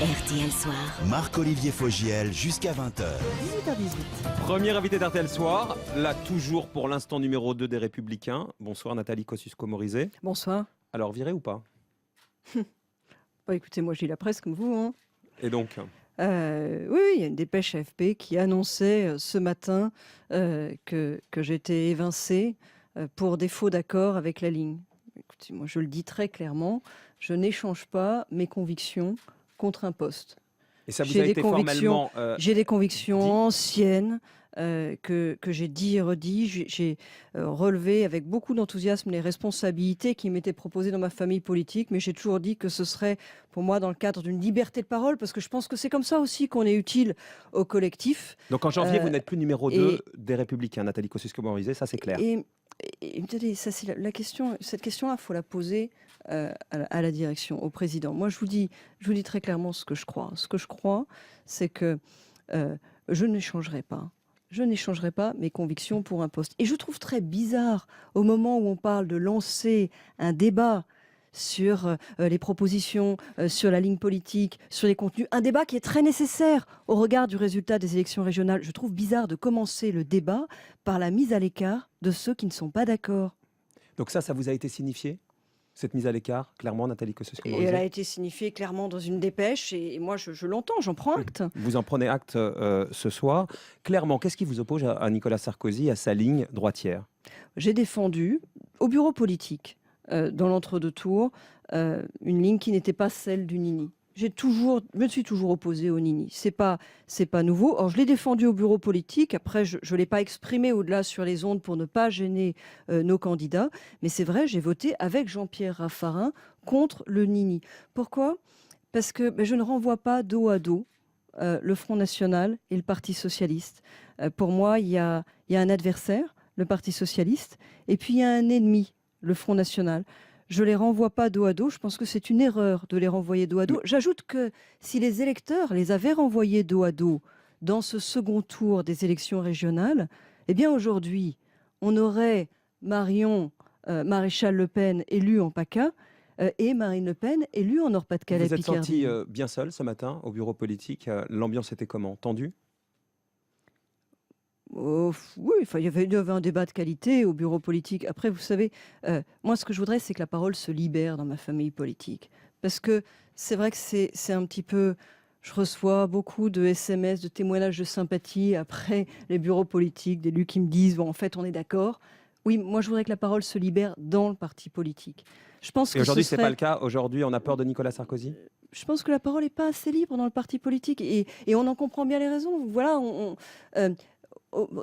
RTL Soir. Marc-Olivier Fogiel jusqu'à 20h. 18h18. Premier invité d'RTL Soir, là toujours pour l'instant numéro 2 des Républicains. Bonsoir Nathalie Kosciusko-Morizet. Bonsoir. Alors viré ou pas? Bah, écoutez, moi je lis la presse comme vous. Hein. Et donc Oui, il y a une dépêche AFP qui annonçait ce matin que j'étais évincée pour défaut d'accord avec la ligne. Écoutez, moi je le dis très clairement, je n'échange pas mes convictions contre un poste. Et ça vous J'ai a des été convictions, formellement J'ai des convictions dit anciennes que j'ai dit et redit. J'ai relevé avec beaucoup d'enthousiasme les responsabilités qui m'étaient proposées dans ma famille politique, mais j'ai toujours dit que ce serait pour moi dans le cadre d'une liberté de parole, parce que je pense que c'est comme ça aussi qu'on est utile au collectif. Donc en janvier, vous n'êtes plus numéro 2 et- des Républicains, Nathalie Kosciusko-Morizet, ça c'est clair. Et attendez, ça c'est la question. Cette question-là, il faut la poser à la direction, au président. Moi, je vous dis très clairement ce que je crois. Ce que je crois, c'est que je n'échangerai pas. Je n'échangerai pas mes convictions pour un poste. Et je trouve très bizarre, au moment où on parle de lancer un débat sur les propositions, sur la ligne politique, sur les contenus, un débat qui est très nécessaire au regard du résultat des élections régionales. Je trouve bizarre de commencer le débat par la mise à l'écart de ceux qui ne sont pas d'accord. Donc ça vous a été signifié, cette mise à l'écart, clairement, Nathalie Et elle a Kosciusko-Morizet? été signifiée clairement dans une dépêche, et moi je l'entends, j'en prends acte. Vous en prenez acte ce soir. Clairement, qu'est-ce qui vous oppose à Nicolas Sarkozy, à sa ligne droitière? J'ai défendu au bureau politique, dans l'entre-deux tours, une ligne qui n'était pas celle du Nini. Je me suis toujours opposée au Nini. C'est pas nouveau. Or, je l'ai défendu au bureau politique. Après, je ne l'ai pas exprimé au-delà sur les ondes pour ne pas gêner nos candidats. Mais c'est vrai, j'ai voté avec Jean-Pierre Raffarin contre le Nini. Pourquoi? Parce que je ne renvoie pas dos à dos le Front National et le Parti Socialiste. Pour moi, il y a un adversaire, le Parti Socialiste, et puis il y a un ennemi, le Front National. Je ne les renvoie pas dos à dos. Je pense que c'est une erreur de les renvoyer dos à dos. J'ajoute que si les électeurs les avaient renvoyés dos à dos dans ce second tour des élections régionales, eh bien aujourd'hui, on aurait Maréchal Le Pen élue en PACA et Marine Le Pen élue en Vous Nord-Pas-de-Calais. vous êtes senti Picardie. bien seul ce matin au bureau politique? L'ambiance était comment? Tendue? Oh, oui, il y avait un débat de qualité au bureau politique. Après, vous savez, moi, ce que je voudrais, c'est que la parole se libère dans ma famille politique. Parce que c'est vrai que c'est un petit peu... Je reçois beaucoup de SMS, de témoignages de sympathie après les bureaux politiques, d'élus qui me disent, bon, en fait, on est d'accord. Oui, moi, je voudrais que la parole se libère dans le parti politique. Je pense Et que aujourd'hui, ce c'est serait... pas le cas. Aujourd'hui, on a peur de Nicolas Sarkozy? Je pense que la parole n'est pas assez libre dans le parti politique, et on en comprend bien les raisons. Voilà,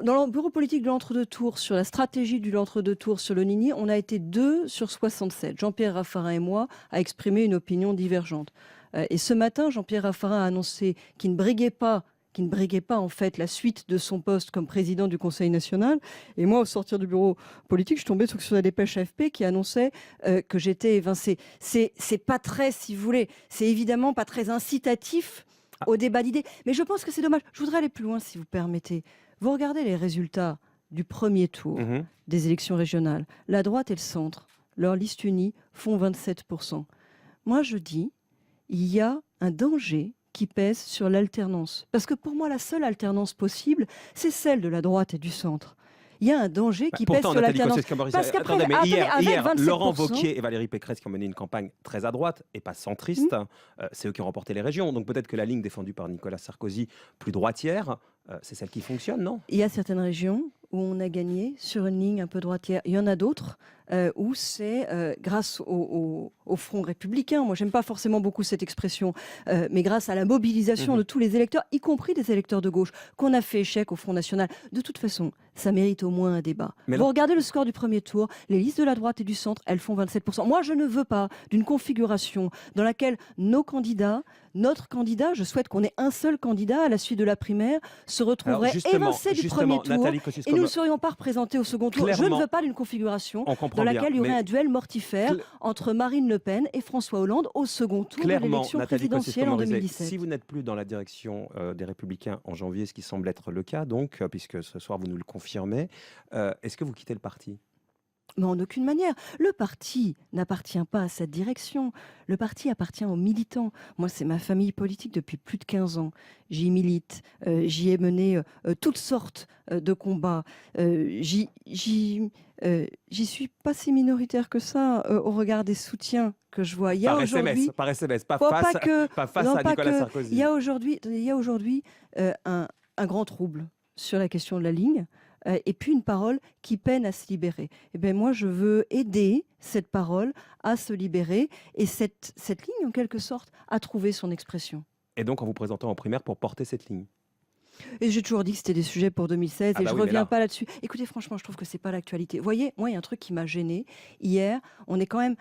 dans le bureau politique de l'entre-deux tours, sur la stratégie du l'entre-deux tours sur le Nini, on a été 2 sur 67. Jean-Pierre Raffarin et moi a exprimé une opinion divergente. Et ce matin, Jean-Pierre Raffarin a annoncé qu'il ne briguait pas en fait la suite de son poste comme président du Conseil national. Et moi, au sortir du bureau politique, je suis tombée sur la dépêche AFP qui annonçait que j'étais évincée. C'est pas très, si vous voulez, c'est évidemment pas très incitatif au débat d'idées. Mais je pense que c'est dommage. Je voudrais aller plus loin, si vous permettez. Vous regardez les résultats du premier tour des élections régionales. La droite et le centre, leur liste unie, font 27%. Moi, je dis, il y a un danger qui pèse sur l'alternance. Parce que pour moi, la seule alternance possible, c'est celle de la droite et du centre. Il y a un danger qui pèse sur Nathalie l'alternance. Kosciusko-Morizet, Parce qu'après, attendez, mais avec hier, 27%, Laurent Wauquiez et Valérie Pécresse qui ont mené une campagne très à droite et pas centriste, c'est eux qui ont remporté les régions. Donc peut-être que la ligne défendue par Nicolas Sarkozy, plus droitière, c'est celle qui fonctionne, non? il y a certaines régions où on a gagné sur une ligne un peu droitière. Il y en a d'autres où c'est grâce au Front républicain, moi j'aime pas forcément beaucoup cette expression, mais grâce à la mobilisation de tous les électeurs, y compris des électeurs de gauche, qu'on a fait échec au Front national. De toute façon, ça mérite au moins un débat. Mais Vous regardez le score du premier tour, les listes de la droite et du centre, elles font 27%. Moi, je ne veux pas d'une configuration dans laquelle notre candidat, je souhaite qu'on ait un seul candidat à la suite de la primaire, se retrouverait évincé du premier tour et nous ne serions pas représentés au second tour. Je ne veux pas d'une configuration dans laquelle il y aurait un duel mortifère entre Marine Le Pen et François Hollande au second tour de l'élection présidentielle en 2017. Si vous n'êtes plus dans la direction des Républicains en janvier, ce qui semble être le cas, donc, puisque ce soir vous nous le confirmez, est-ce que vous quittez le parti? Mais en aucune manière. Le parti n'appartient pas à cette direction. Le parti appartient aux militants. Moi, c'est ma famille politique depuis plus de 15 ans. J'y milite. J'y ai mené toutes sortes de combats. J'y suis pas si minoritaire que ça au regard des soutiens que je vois. Il y a Par aujourd'hui, SMS, pas Bon, face, pas que, pas face non, à pas Nicolas que. Sarkozy. Il y a aujourd'hui un grand trouble sur la question de la ligne. Et puis une parole qui peine à se libérer. Eh bien, moi, je veux aider cette parole à se libérer et cette ligne, en quelque sorte, à trouver son expression. Et donc, en vous présentant en primaire pour porter cette ligne. Et j'ai toujours dit que c'était des sujets pour 2016 Ah et bah je oui, mais reviens là- pas là-dessus. Écoutez, franchement, je trouve que c'est pas l'actualité. Vous voyez, moi, il y a un truc qui m'a gênée. Hier, on est quand même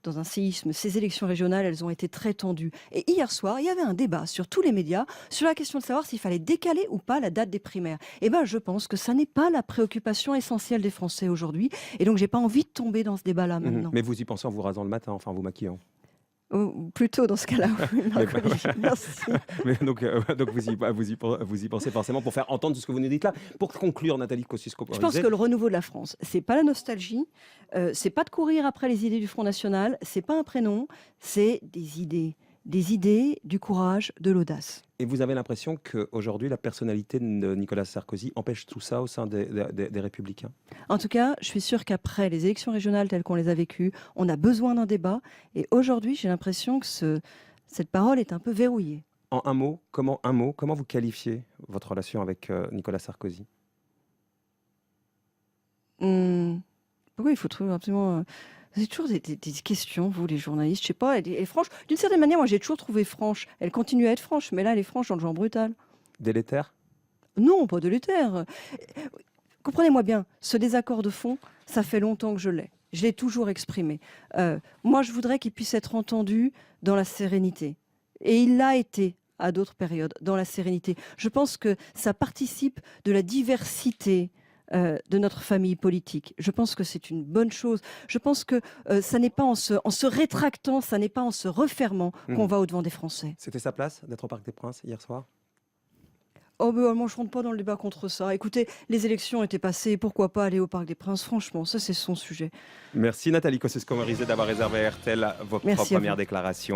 dans un séisme. Ces élections régionales, elles ont été très tendues. Et hier soir, il y avait un débat sur tous les médias sur la question de savoir s'il fallait décaler ou pas la date des primaires. Eh ben, je pense que ça n'est pas la préoccupation essentielle des Français aujourd'hui. Et donc, j'ai pas envie de tomber dans ce débat-là maintenant. Mais vous y pensez en vous rasant le matin, enfin en vous maquillant. Ou plutôt dans ce cas-là. Oui, Marc-Olivier, merci. Mais donc vous y pensez forcément pour faire entendre tout ce que vous nous dites là. Pour conclure, Nathalie Kosciusko-Morizet. Je pense que le renouveau de la France, c'est pas la nostalgie, c'est pas de courir après les idées du Front National, c'est pas un prénom, c'est des idées, du courage, de l'audace. Et vous avez l'impression qu'aujourd'hui, la personnalité de Nicolas Sarkozy empêche tout ça au sein des Républicains? En tout cas, je suis sûre qu'après les élections régionales telles qu'on les a vécues, on a besoin d'un débat. Et aujourd'hui, j'ai l'impression que cette parole est un peu verrouillée. En un mot, comment vous qualifiez votre relation avec Nicolas Sarkozy? Pourquoi il faut trouver absolument... C'est toujours des questions, vous, les journalistes, je sais pas. Elle est franche. D'une certaine manière, moi, j'ai toujours trouvé franche. Elle continue à être franche, mais là, elle est franche dans le genre brutal. Délétère? Non, pas délétère. Comprenez-moi bien, ce désaccord de fond, ça fait longtemps que je l'ai. Je l'ai toujours exprimé. Moi, je voudrais qu'il puisse être entendu dans la sérénité. Et il l'a été à d'autres périodes, dans la sérénité. Je pense que ça participe de la diversité de notre famille politique. Je pense que c'est une bonne chose. Je pense que ça n'est pas en se rétractant, ça n'est pas en se refermant qu'on va au-devant des Français. C'était sa place d'être au Parc des Princes hier soir? Oh, mais moi, je ne rentre pas dans le débat contre ça. Écoutez, les élections étaient passées, pourquoi pas aller au Parc des Princes? Franchement, ça, c'est son sujet. Merci Nathalie Kosciusko-Morizet d'avoir réservé à RTL vos Merci à premières vous. déclarations.